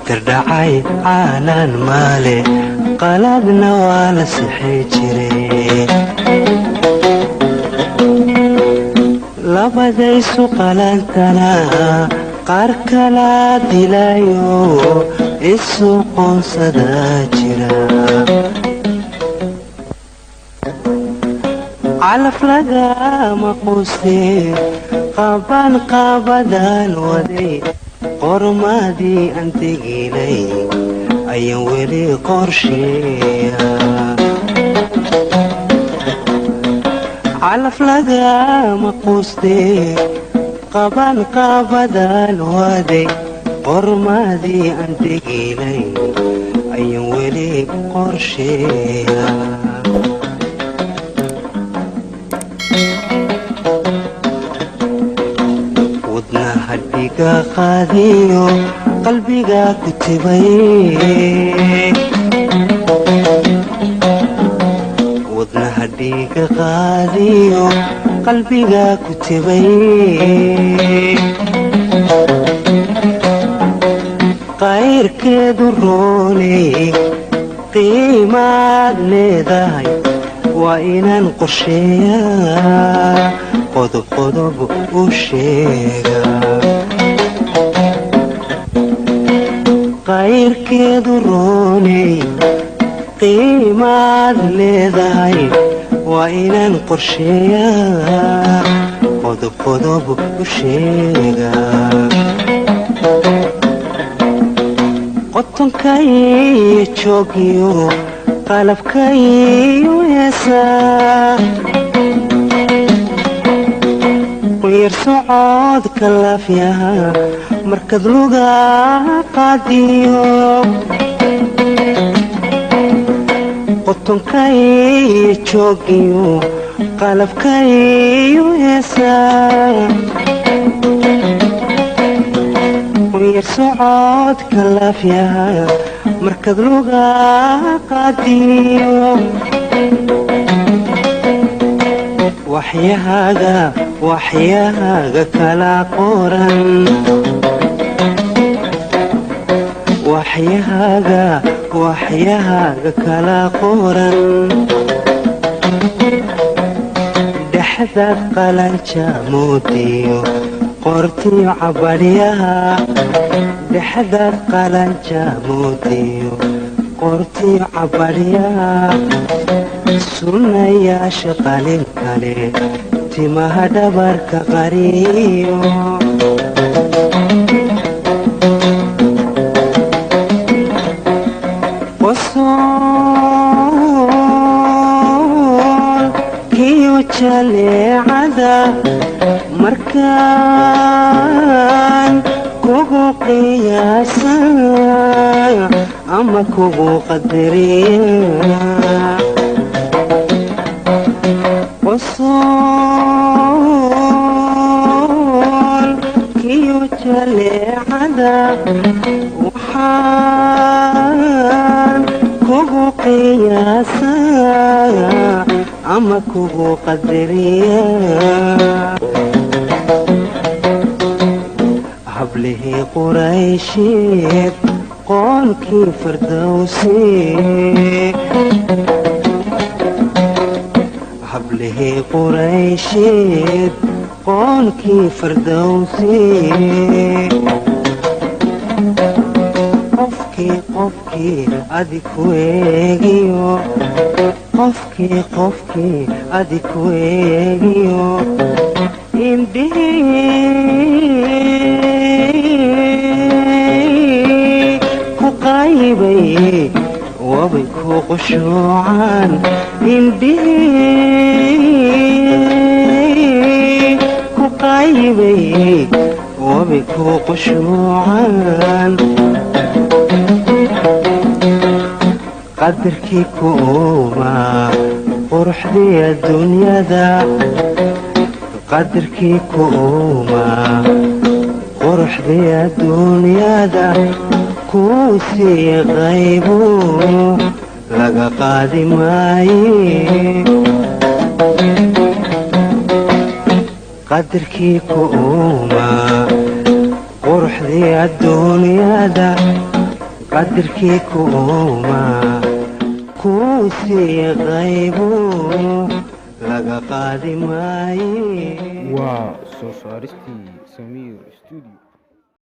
tirdhacay caanan maale qaladna waa la sixi jiray labadaysu qalantana qaar kala dilayo isu qoonsada jira calaf lagama quustee qaban qaabadaan waday qormadii aan teginay ayaan weli qorsheeya calaf lagama quustee qaban qaabadaan waday qormadii aan teginay ayaan weli qorsheeya hadhiga qaadiyo qalbiga ku tibay wadna hadhiga qaadiyo qalbiga ku tibay qayrkeedu rooney qiimaad leedahay waa inaan qorsheeyaa qodob qodob u sheega qayrkeedu rooney qiimaad leedahay waa inaan qorsheeyaa qodob qodob u sheega qotonkaiyo joogiyo qalabkaiyo heesaa quyar socodka laafyaha markad luga qaadiyo qotonkaiyo joogiyo qalabkaiyo heesaa quyar socodka laafyaha markad luga qaadiyo waxyahaaga kala qoran waxyahaaga kala qoran dhexdaad qalanja moodiyo qortiyo cabadhyaha dhexdaad qalanja moodiyo qortiyo cabadhyaha sunnayaasha qalin kale timaha dhabarka qariyo qosool kiyo jaleecada markaan kugu qiyaasan ama kugu qadariya qosool kiyo jaleecada waxaan kugu qiyaasaa ama kugu qadariya hablihii quraysheed qoonkii firdowsi hablihii quraysheed qoonkii firdowsi qofkii adi ku eegiyo qofkii adi ku eegiyo indhihii ku qaybay wabay ku qushuucaan indhihii ku qaybay wabay ku qushuucaan qadarkii ku uumaa quruxdii adduunyada qadarkii ku uumaa quruxdii adduunyada kuu sii qaybu laga qaadi maaye qadarkii ku uumaa quruxdii adduunyada qadarkii ku ooma kuu sii qaybo laga qaadi maaye waa soo saaristii Samiir Studio.